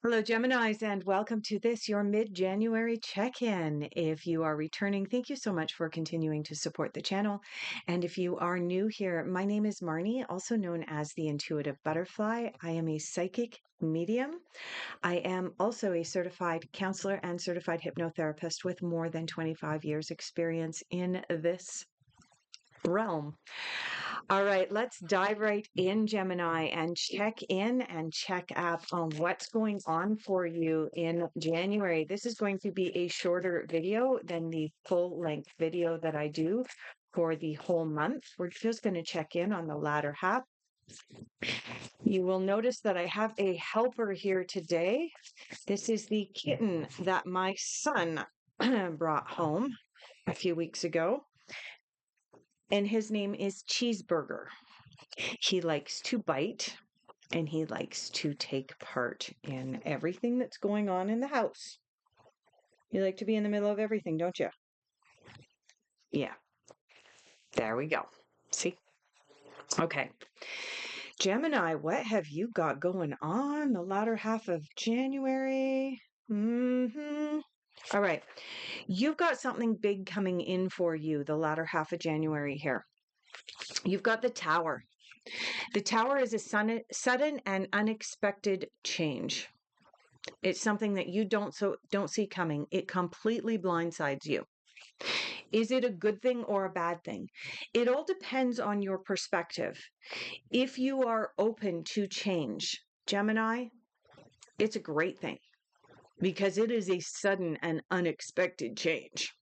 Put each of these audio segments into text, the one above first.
Hello, Geminis, and welcome to this, your mid-January check-in. If you are returning, thank you so much for continuing to support the channel. And if you are new here, my name is Marnie, also known as the Intuitive Butterfly. I am a psychic medium. I am also a certified counselor and certified hypnotherapist with more than 25 years experience in this realm. All right, let's dive right in, Gemini, and check in and check up on what's going on for you in January. This is going to be a shorter video than the full length video that I do for the whole month. We're just going to check in on the latter half. You will notice that I have a helper here today. This is the kitten that my son brought home a few weeks ago, and his name is Cheeseburger. He likes to bite and he likes to take part in everything that's going on in the house. You like to be in the middle of everything, don't you? Yeah. There we go. See? Okay. Gemini, what have you got going on the latter half of January? All right. You've got something big coming in for you the latter half of January here. You've got the Tower. The Tower is a sudden and unexpected change. It's something that you don't see coming. It completely blindsides you. Is it a good thing or a bad thing? It all depends on your perspective. If you are open to change, Gemini, it's a great thing because it is a sudden and unexpected change.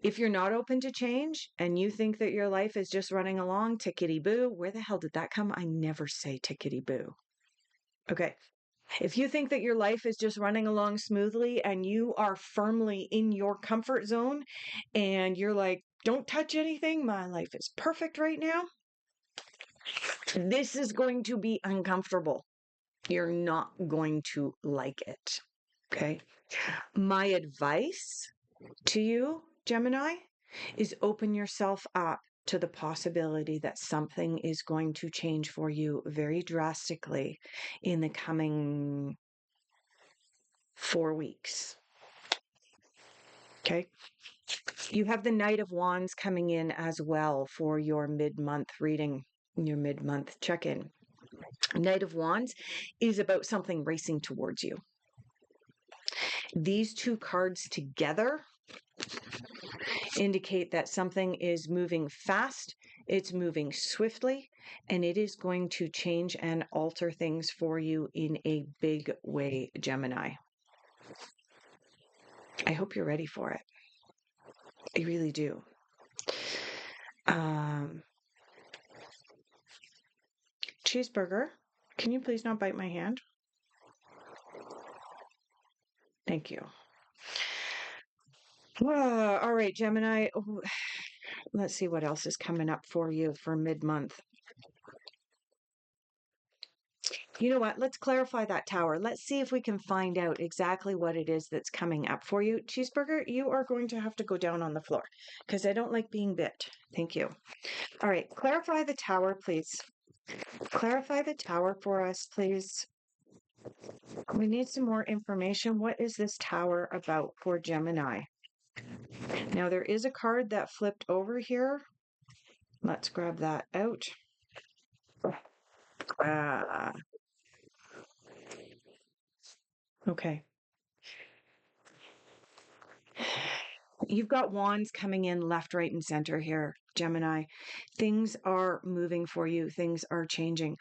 If you're not open to change and you think that your life is just running along tickety-boo, where the hell did that come? I never say tickety-boo. Okay. If you think that your life is just running along smoothly and you are firmly in your comfort zone and you're like, don't touch anything, my life is perfect right now, this is going to be uncomfortable. You're not going to like it. Okay. My advice to you, Gemini, is open yourself up to the possibility that something is going to change for you very drastically in the coming 4 weeks. Okay. You have the Knight of Wands coming in as well for your mid-month reading, your mid-month check-in. Knight of Wands is about something racing towards you. These two cards together indicate that something is moving fast, it's moving swiftly, and it is going to change and alter things for you in a big way, Gemini. I hope you're ready for it. I really do. Cheeseburger, can you please not bite my hand? Thank you. All right, Gemini. Let's see what else is coming up for you for mid-month. You know what? Let's clarify that Tower. Let's see if we can find out exactly what it is that's coming up for you. Cheeseburger, you are going to have to go down on the floor because I don't like being bit. Thank you. All right, clarify the Tower, please. Clarify the Tower for us, please. We need some more information. What is this Tower about for Gemini? Now, there is a card that flipped over here. Let's grab that out. Okay. You've got wands coming in left, right, and center here, Gemini. Things are moving for you. Things are changing.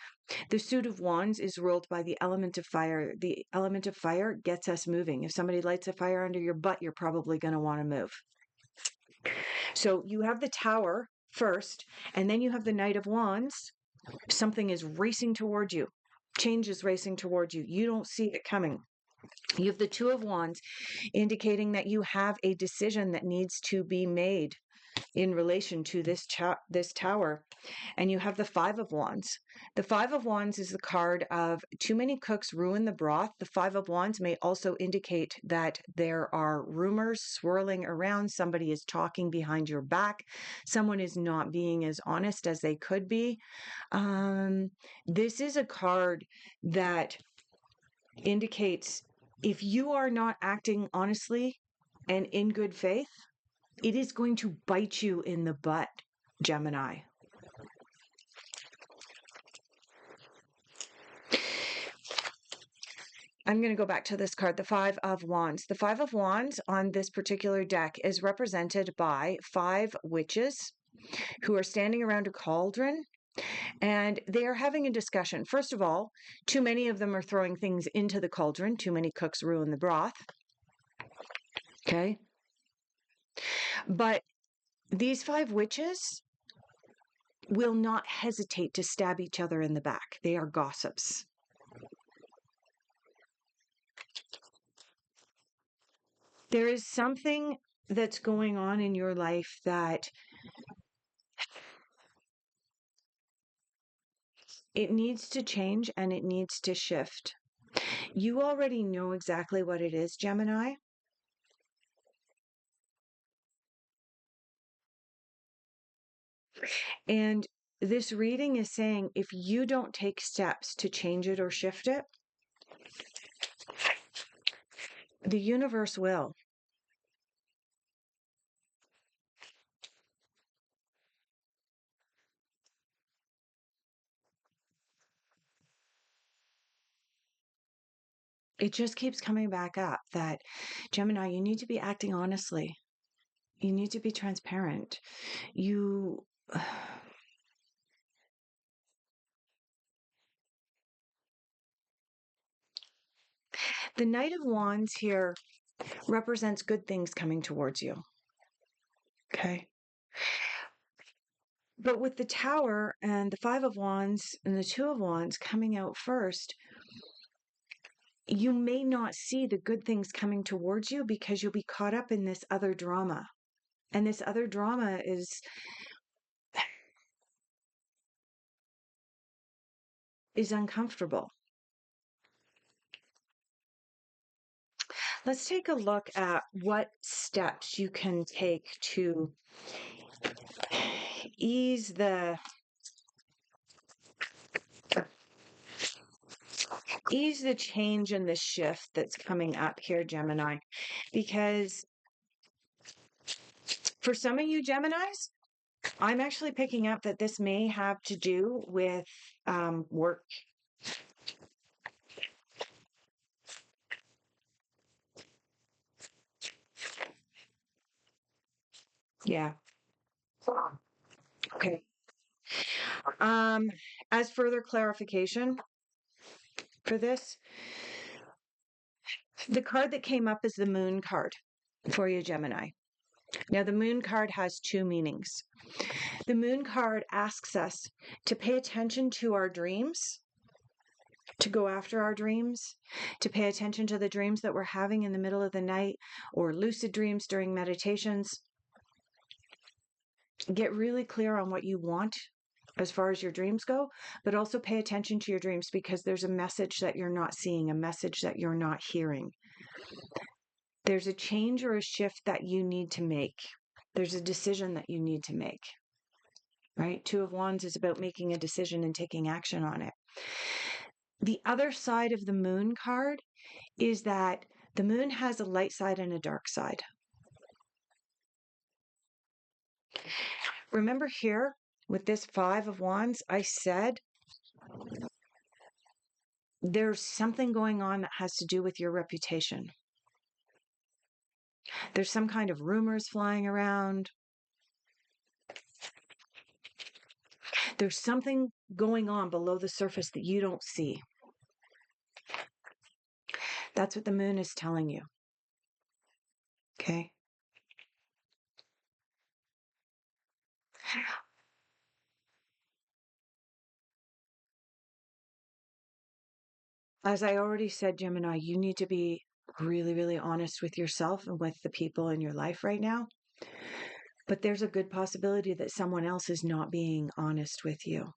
The suit of wands is ruled by the element of fire. The element of fire gets us moving. If somebody lights a fire under your butt, you're probably going to want to move. So you have the Tower first, and then you have the Knight of Wands. Something is racing towards you. Change is racing towards you. You don't see it coming. You have the Two of Wands, indicating that you have a decision that needs to be made in relation to this Tower. And you have the Five of Wands. The Five of Wands is the card of too many cooks ruin the broth. The Five of Wands may also indicate that there are rumors swirling around. Somebody is talking behind your back. Someone is not being as honest as they could be. This is a card that indicates if you are not acting honestly and in good faith, it is going to bite you in the butt, Gemini. I'm going to go back to this card, the Five of Wands. The Five of Wands on this particular deck is represented by 5 witches who are standing around a cauldron, and they are having a discussion. First of all, too many of them are throwing things into the cauldron. Too many cooks ruin the broth. Okay. But these 5 witches will not hesitate to stab each other in the back. They are gossips. There is something that's going on in your life that it needs to change and it needs to shift. You already know exactly what it is, Gemini. And this reading is saying if you don't take steps to change it or shift it, the universe will. It just keeps coming back up that, Gemini, you need to be acting honestly. You need to be transparent. You. The Knight of Wands here represents good things coming towards you. Okay. But with the Tower and the Five of Wands and the Two of Wands coming out first, you may not see the good things coming towards you because you'll be caught up in this other drama. And this other drama is uncomfortable. Let's take a look at what steps you can take to ease the change and the shift that's coming up here, Gemini. Because for some of you Geminis, I'm actually picking up that this may have to do with work. Yeah. Okay. As further clarification for this, the card that came up is the Moon card for you, Gemini. Now, the Moon card has 2 meanings. The Moon card asks us to pay attention to our dreams, to go after our dreams, to pay attention to the dreams that we're having in the middle of the night or lucid dreams during meditations. Get really clear on what you want as far as your dreams go, but also pay attention to your dreams because there's a message that you're not seeing, a message that you're not hearing. There's a change or a shift that you need to make. There's a decision that you need to make, right? 2 of Wands is about making a decision and taking action on it. The other side of the Moon card is that the Moon has a light side and a dark side. Remember here with this 5 of Wands, I said there's something going on that has to do with your reputation. There's some kind of rumors flying around. There's something going on below the surface that you don't see. That's what the Moon is telling you. Okay. As I already said, Gemini, you need to be really, really honest with yourself and with the people in your life right now. But there's a good possibility that someone else is not being honest with you.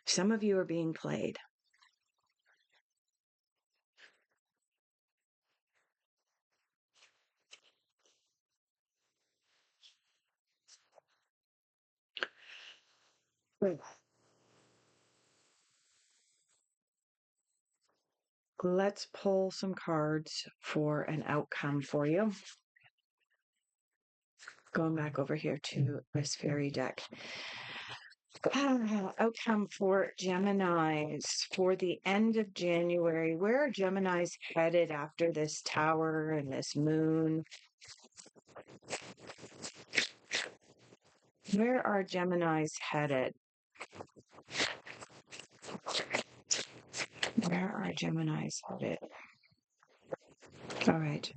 Some of you are being played. Let's pull some cards for an outcome for you. Going back over here to this fairy deck. Outcome for Geminis for the end of January. Where are Geminis headed after this tower and this moon? Where are Geminis headed? Where are Geminis headed? All right.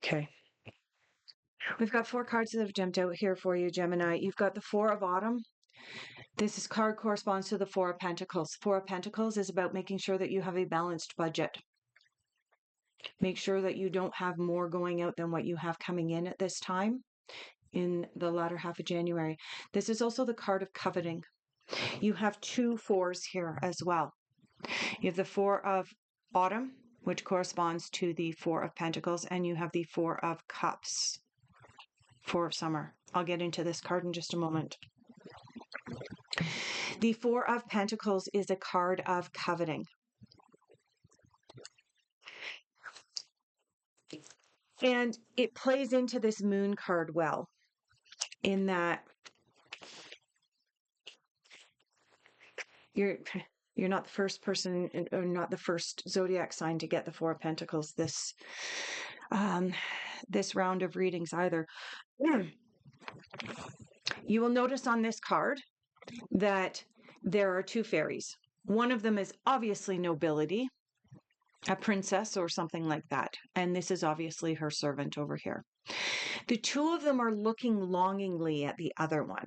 Okay. We've got 4 cards that have jumped out here for you, Gemini. You've got the 4 of Autumn. This card corresponds to the 4 of Pentacles. 4 of Pentacles is about making sure that you have a balanced budget. Make sure that you don't have more going out than what you have coming in at this time in the latter half of January. This is also the card of coveting. You have 2 4s here as well. You have the 4 of Autumn, which corresponds to the 4 of Pentacles, and you have the 4 of Cups, 4 of Summer. I'll get into this card in just a moment. The 4 of Pentacles is a card of coveting. And it plays into this moon card well, in that you're not the first person or not the first zodiac sign to get the 4 of Pentacles this this round of readings either. You will notice on this card that there are 2 fairies. One of them is obviously nobility, a princess or something like that. And this is obviously her servant over here. The 2 of them are looking longingly at the other one.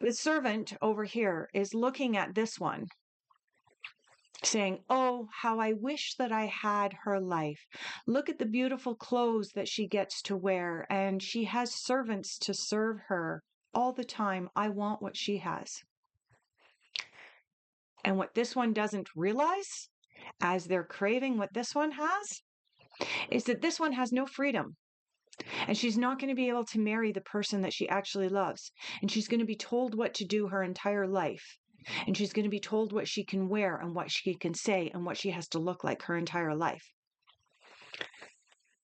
The servant over here is looking at this one, saying, "Oh, how I wish that I had her life. Look at the beautiful clothes that she gets to wear, and she has servants to serve her all the time. I want what she has." And what this one doesn't realize, as they're craving what this one has, is that this one has no freedom. And she's not going to be able to marry the person that she actually loves. And she's going to be told what to do her entire life. And she's going to be told what she can wear and what she can say and what she has to look like her entire life.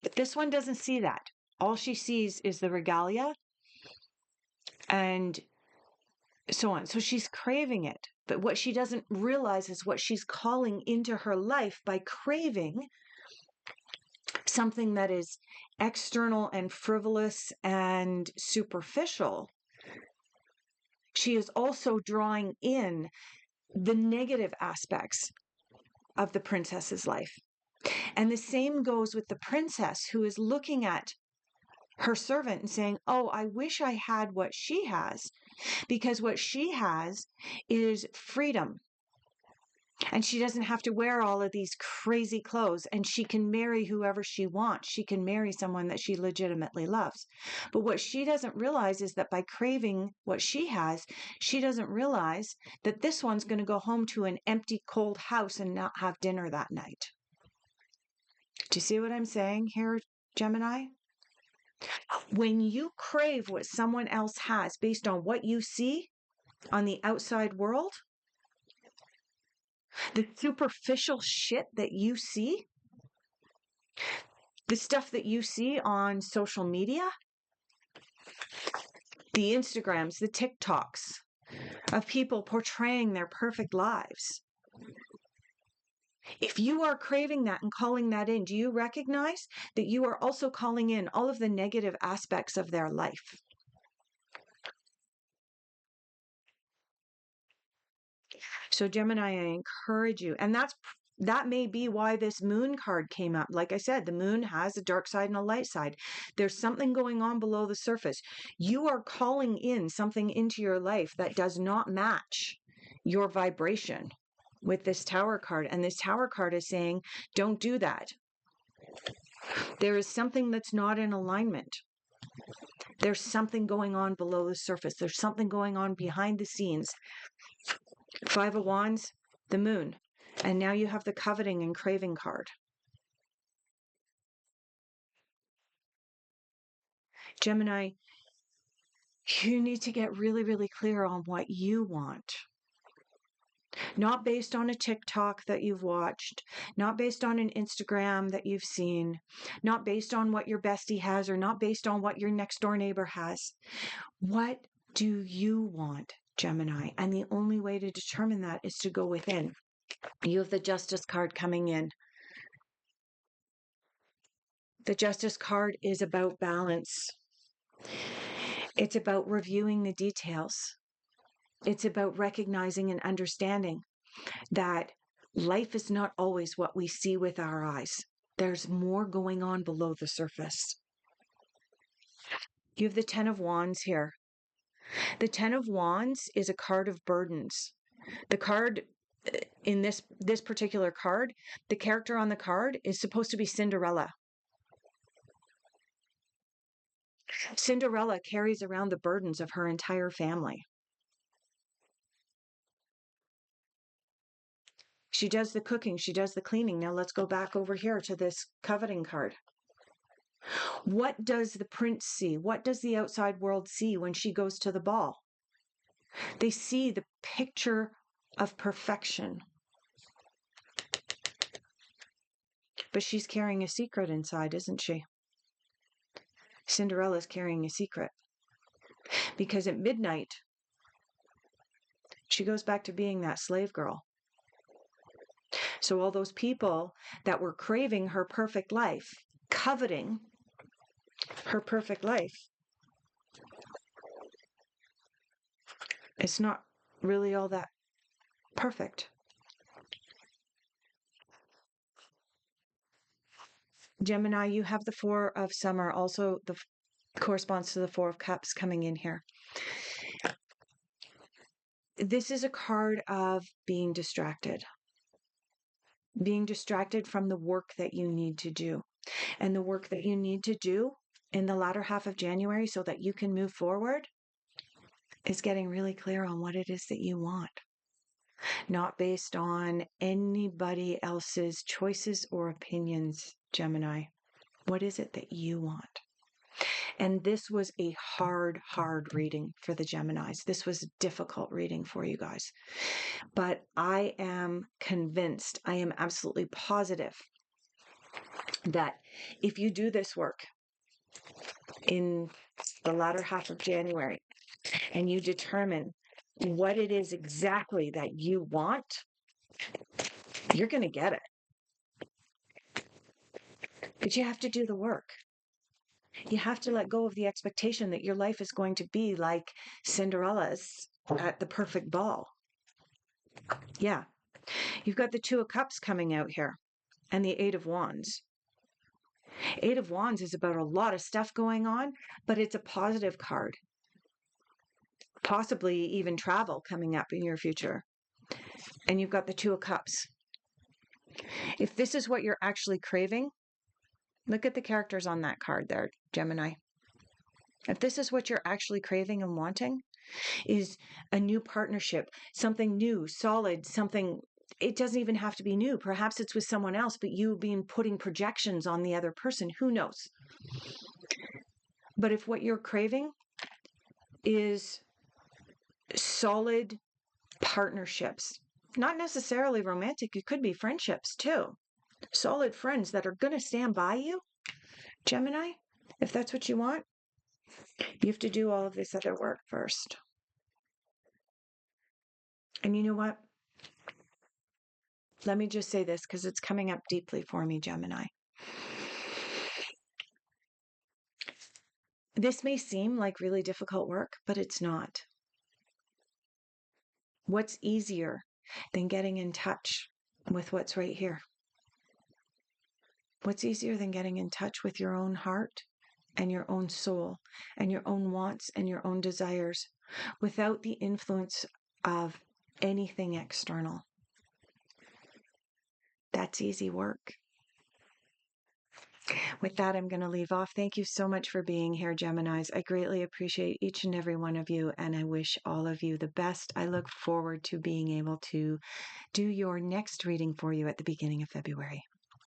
But this one doesn't see that. All she sees is the regalia and so on. So she's craving it. But what she doesn't realize is what she's calling into her life by craving something that is external and frivolous and superficial. She is also drawing in the negative aspects of the princess's life. And the same goes with the princess who is looking at her servant and saying, "Oh, I wish I had what she has," because what she has is freedom. And she doesn't have to wear all of these crazy clothes, and she can marry whoever she wants. She can marry someone that she legitimately loves. But what she doesn't realize is that by craving what she has, she doesn't realize that this one's going to go home to an empty, cold house and not have dinner that night. Do you see what I'm saying here, Gemini? When you crave what someone else has based on what you see on the outside world, the superficial shit that you see, the stuff that you see on social media, the Instagrams, the TikToks of people portraying their perfect lives. If you are craving that and calling that in, do you recognize that you are also calling in all of the negative aspects of their life? So Gemini, I encourage you, and that may be why this moon card came up. Like I said, the moon has a dark side and a light side. There's something going on below the surface. You are calling in something into your life that does not match your vibration with this Tower card. And this Tower card is saying, don't do that. There is something that's not in alignment. There's something going on below the surface. There's something going on behind the scenes. 5 of Wands, the moon. And now you have the coveting and craving card. Gemini, you need to get really, really clear on what you want. Not based on a TikTok that you've watched, not based on an Instagram that you've seen, not based on what your bestie has, or not based on what your next door neighbor has. What do you want, Gemini? And the only way to determine that is to go within. You have the Justice card coming in. The Justice card is about balance. It's about reviewing the details. It's about recognizing and understanding that life is not always what we see with our eyes. There's more going on below the surface. You have the Ten of Wands here. The Ten of Wands is a card of burdens. The card in this particular card, the character on the card is supposed to be Cinderella. Cinderella carries around the burdens of her entire family. She does the cooking, she does the cleaning. Now let's go back over here to this coveting card. What does the prince see? What does the outside world see when she goes to the ball? They see the picture of perfection. But she's carrying a secret inside, isn't she? Cinderella's carrying a secret. Because at midnight, she goes back to being that slave girl. So all those people that were craving her perfect life, coveting her perfect life, it's not really all that perfect. Gemini, you have the Four of Summer, also corresponds to the Four of Cups coming in here. This is a card of being distracted from the work that you need to do. And the work that you need to do in the latter half of January so that you can move forward is getting really clear on what it is that you want. Not based on anybody else's choices or opinions, Gemini. What is it that you want? And this was a hard reading for the Geminis. This was a difficult reading for you guys. But I am convinced, I am absolutely positive that if you do this work in the latter half of January and you determine what it is exactly that you want, you're going to get it. But you have to do the work. You have to let go of the expectation that your life is going to be like Cinderella's at the perfect ball. Yeah. You've got the Two of Cups coming out here and the Eight of Wands. Eight of Wands is about a lot of stuff going on, but it's a positive card. Possibly even travel coming up in your future. And you've got the Two of Cups. If this is what you're actually craving, look at the characters on that card there, Gemini. If this is what you're actually craving and wanting, is a new partnership, something new, solid, something, it doesn't even have to be new. Perhaps it's with someone else, but you've been putting projections on the other person. Who knows? But if what you're craving is solid partnerships, not necessarily romantic, it could be friendships too. Solid friends that are going to stand by you, Gemini, if that's what you want, you have to do all of this other work first. And you know what? Let me just say this because it's coming up deeply for me, Gemini. This may seem like really difficult work, but it's not. What's easier than getting in touch with what's right here? What's easier than getting in touch with your own heart and your own soul and your own wants and your own desires without the influence of anything external? That's easy work. With that, I'm going to leave off. Thank you so much for being here, Geminis. I greatly appreciate each and every one of you, and I wish all of you the best. I look forward to being able to do your next reading for you at the beginning of February.